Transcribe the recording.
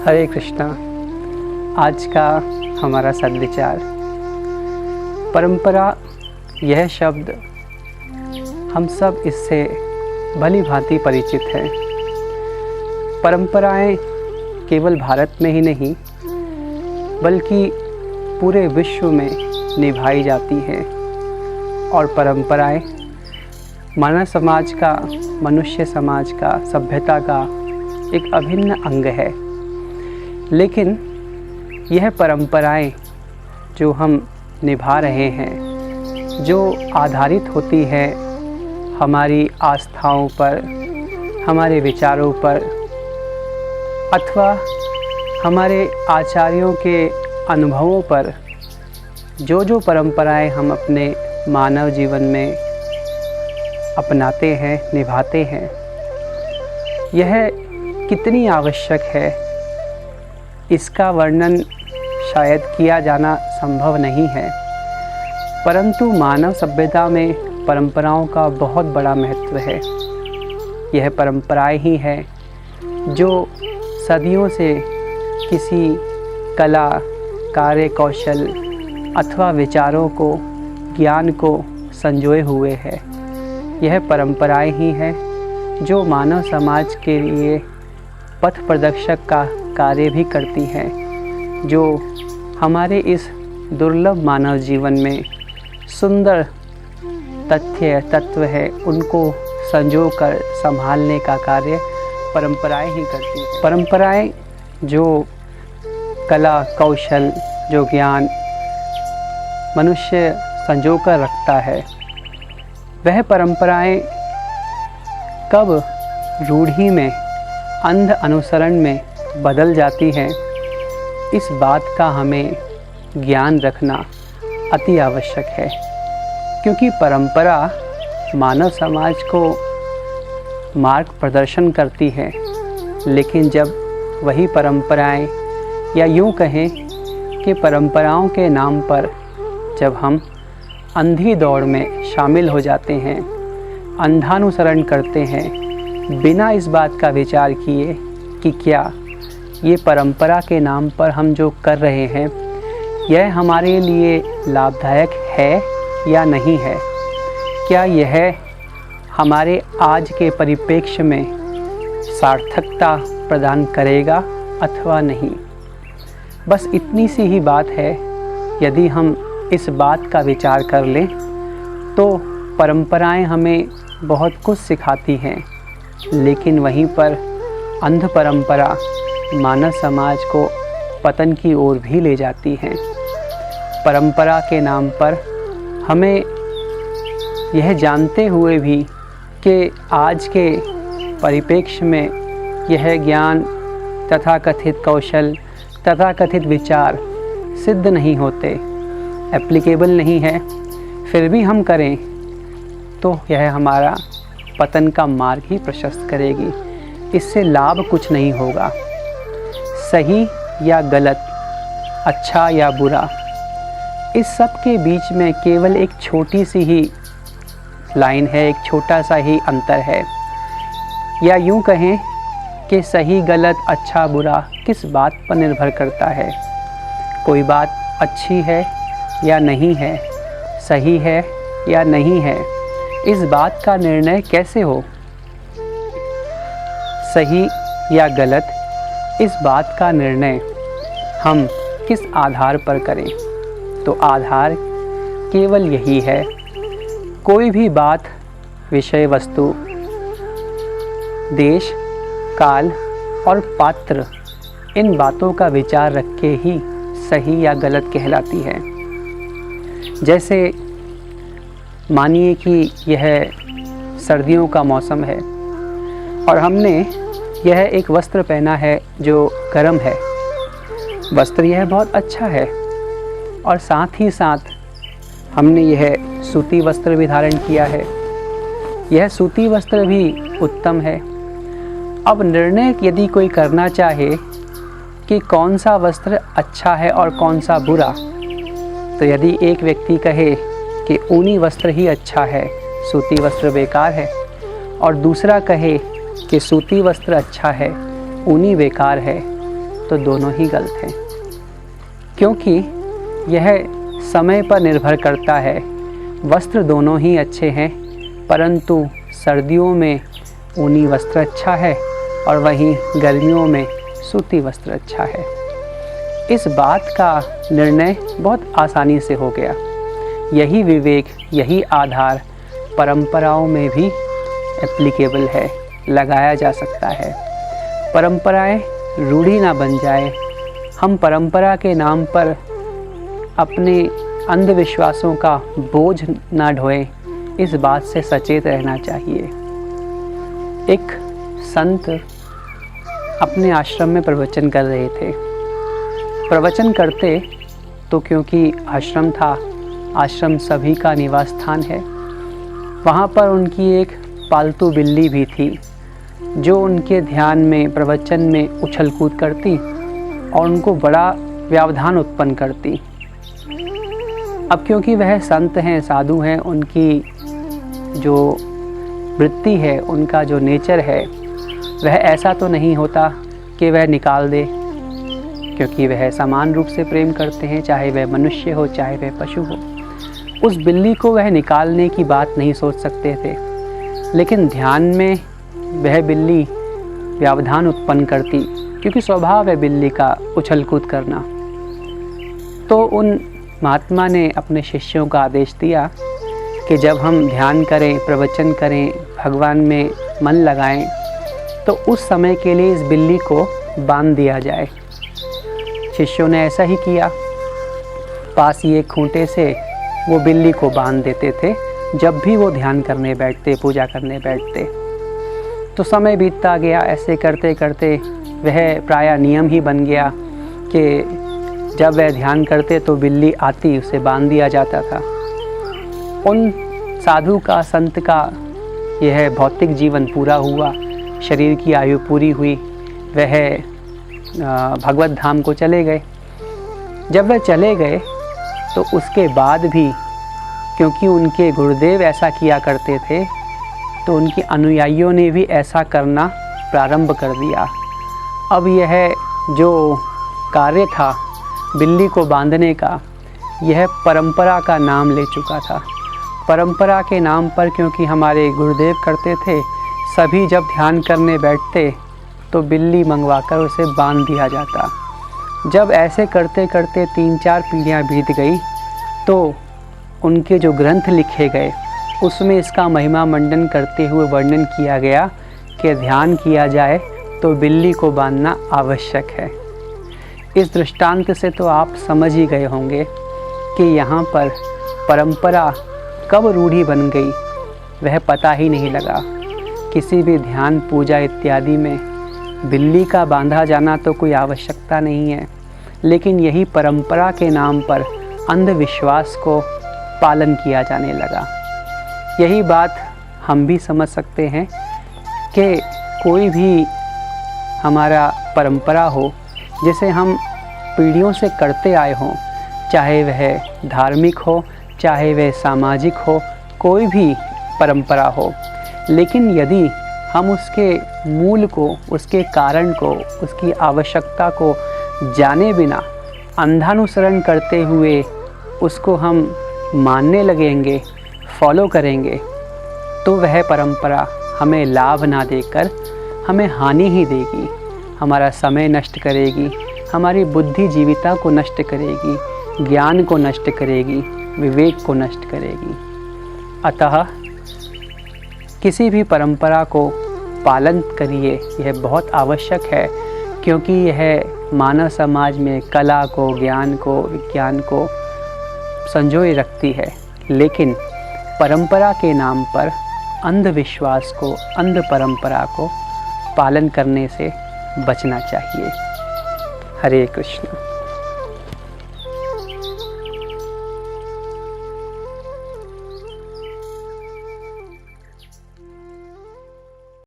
हरे कृष्णा। आज का हमारा सद्विचार, परंपरा। यह शब्द हम सब इससे भली भांति परिचित हैं। परंपराएं केवल भारत में ही नहीं बल्कि पूरे विश्व में निभाई जाती हैं और परंपराएं मानव समाज का, मनुष्य समाज का, सभ्यता का एक अभिन्न अंग है। लेकिन यह परंपराएं जो हम निभा रहे हैं, जो आधारित होती है हमारी आस्थाओं पर, हमारे विचारों पर अथवा हमारे आचार्यों के अनुभवों पर, जो परंपराएं हम अपने मानव जीवन में अपनाते हैं, निभाते हैं, यह कितनी आवश्यक है इसका वर्णन शायद किया जाना संभव नहीं है। परंतु मानव सभ्यता में परंपराओं का बहुत बड़ा महत्व है। यह परंपराएं ही हैं जो सदियों से किसी कला, कार्य कौशल अथवा विचारों को, ज्ञान को संजोए हुए है। यह परंपराएं ही हैं जो मानव समाज के लिए पथ प्रदर्शक का कार्य भी करती हैं, जो हमारे इस दुर्लभ मानव जीवन में सुंदर तत्व है, उनको संजोकर संभालने का कार्य परंपराएं ही करती हैं। परंपराएं जो कला कौशल, जो ज्ञान मनुष्य संजोकर रखता है, वह परंपराएं कब रूढ़ी में, अंध अनुसरण में बदल जाती हैं, इस बात का हमें ज्ञान रखना अति आवश्यक है। क्योंकि परंपरा मानव समाज को मार्ग प्रदर्शन करती है, लेकिन जब वही परंपराएं, या यूँ कहें कि परंपराओं के नाम पर जब हम अंधी दौड़ में शामिल हो जाते हैं, अंधानुसरण करते हैं, बिना इस बात का विचार किए कि क्या ये परंपरा के नाम पर हम जो कर रहे हैं यह हमारे लिए लाभदायक है या नहीं है, क्या यह हमारे आज के परिप्रेक्ष्य में सार्थकता प्रदान करेगा अथवा नहीं। बस इतनी सी ही बात है। यदि हम इस बात का विचार कर लें तो परंपराएं हमें बहुत कुछ सिखाती हैं, लेकिन वहीं पर अंध परंपरा मानव समाज को पतन की ओर भी ले जाती हैं। परंपरा के नाम पर हमें यह जानते हुए भी कि आज के परिप्रेक्ष्य में यह ज्ञान, तथाकथित कौशल, तथाकथित विचार सिद्ध नहीं होते, एप्लीकेबल नहीं है, फिर भी हम करें तो यह हमारा पतन का मार्ग ही प्रशस्त करेगी। इससे लाभ कुछ नहीं होगा। सही या गलत, अच्छा या बुरा, इस सब के बीच में केवल एक छोटी सी ही लाइन है, एक छोटा सा ही अंतर है। या यूँ कहें कि सही गलत, अच्छा बुरा किस बात पर निर्भर करता है। कोई बात अच्छी है या नहीं है, सही है या नहीं है, इस बात का निर्णय कैसे हो? सही या गलत, इस बात का निर्णय हम किस आधार पर करें? तो आधार केवल यही है, कोई भी बात, विषय वस्तु, देश, काल और पात्र, इन बातों का विचार रख के ही सही या गलत कहलाती है। जैसे मानिए कि यह सर्दियों का मौसम है और हमने यह एक वस्त्र पहना है जो गर्म है। वस्त्र यह बहुत अच्छा है और साथ ही साथ हमने यह सूती वस्त्र भी धारण किया है। यह सूती वस्त्र भी उत्तम है। अब निर्णय यदि कोई करना चाहे कि कौन सा वस्त्र अच्छा है और कौन सा बुरा, तो यदि एक व्यक्ति कहे कि ऊनी वस्त्र ही अच्छा है, सूती वस्त्र बेकार है, और दूसरा कहे कि सूती वस्त्र अच्छा है, ऊनी बेकार है, तो दोनों ही गलत हैं, क्योंकि यह समय पर निर्भर करता है। वस्त्र दोनों ही अच्छे हैं, परंतु सर्दियों में ऊनी वस्त्र अच्छा है और वहीं गर्मियों में सूती वस्त्र अच्छा है। इस बात का निर्णय बहुत आसानी से हो गया। यही विवेक, यही आधार परंपराओं में भी एप्लीकेबल है, लगाया जा सकता है। परंपराएं रूढ़ी ना बन जाए, हम परंपरा के नाम पर अपने अंधविश्वासों का बोझ ना ढोएं, इस बात से सचेत रहना चाहिए। एक संत अपने आश्रम में प्रवचन कर रहे थे। प्रवचन करते तो क्योंकि आश्रम था, आश्रम सभी का निवास स्थान है, वहाँ पर उनकी एक पालतू बिल्ली भी थी जो उनके ध्यान में, प्रवचन में उछल कूद करती और उनको बड़ा व्यवधान उत्पन्न करती। अब क्योंकि वह संत हैं, साधु हैं, उनकी जो वृत्ति है, उनका जो नेचर है, वह ऐसा तो नहीं होता कि वह निकाल दे, क्योंकि वह समान रूप से प्रेम करते हैं, चाहे वह मनुष्य हो चाहे वह पशु हो। उस बिल्ली को वह निकालने की बात नहीं सोच सकते थे, लेकिन ध्यान में वह बिल्ली व्यवधान उत्पन्न करती, क्योंकि स्वभाव है बिल्ली का उछल कूद करना। तो उन महात्मा ने अपने शिष्यों का आदेश दिया कि जब हम ध्यान करें, प्रवचन करें, भगवान में मन लगाएं, तो उस समय के लिए इस बिल्ली को बांध दिया जाए। शिष्यों ने ऐसा ही किया। पास ही एक खूंटे से वो बिल्ली को बांध देते थे जब भी वो ध्यान करने बैठते, पूजा करने बैठते। तो समय बीतता गया, ऐसे करते करते वह प्रायः नियम ही बन गया कि जब वह ध्यान करते तो बिल्ली आती, उसे बांध दिया जाता था। उन साधु का, संत का यह भौतिक जीवन पूरा हुआ, शरीर की आयु पूरी हुई, वह भगवत धाम को चले गए। जब वह चले गए तो उसके बाद भी, क्योंकि उनके गुरुदेव ऐसा किया करते थे, तो उनके अनुयायियों ने भी ऐसा करना प्रारंभ कर दिया। अब यह जो कार्य था बिल्ली को बांधने का, यह परंपरा का नाम ले चुका था। परंपरा के नाम पर, क्योंकि हमारे गुरुदेव करते थे, सभी जब ध्यान करने बैठते तो बिल्ली मंगवाकर उसे बांध दिया जाता। जब ऐसे करते करते 3-4 पीढ़ियाँ बीत गई तो उनके जो ग्रंथ लिखे गए उसमें इसका महिमा मंडन करते हुए वर्णन किया गया कि ध्यान किया जाए तो बिल्ली को बांधना आवश्यक है। इस दृष्टांत से तो आप समझ ही गए होंगे कि यहाँ पर परंपरा कब रूढ़ी बन गई वह पता ही नहीं लगा। किसी भी ध्यान, पूजा इत्यादि में बिल्ली का बांधा जाना तो कोई आवश्यकता नहीं है, लेकिन यही परंपरा के नाम पर अंधविश्वास को पालन किया जाने लगा। यही बात हम भी समझ सकते हैं कि कोई भी हमारा परंपरा हो जिसे हम पीढ़ियों से करते आए हों, चाहे वह धार्मिक हो, चाहे वह सामाजिक हो, कोई भी परंपरा हो, लेकिन यदि हम उसके मूल को, उसके कारण को, उसकी आवश्यकता को जाने बिना अंधानुसरण करते हुए उसको हम मानने लगेंगे, फॉलो करेंगे, तो वह परंपरा हमें लाभ ना देकर हमें हानि ही देगी। हमारा समय नष्ट करेगी, हमारी बुद्धि जीविता को नष्ट करेगी, ज्ञान को नष्ट करेगी, विवेक को नष्ट करेगी। अतः किसी भी परंपरा को पालन करिए, यह बहुत आवश्यक है, क्योंकि यह मानव समाज में कला को, ज्ञान को, विज्ञान को संजोए रखती है। लेकिन परंपरा के नाम पर अंधविश्वास को, अंध परंपरा को पालन करने से बचना चाहिए। हरे कृष्ण।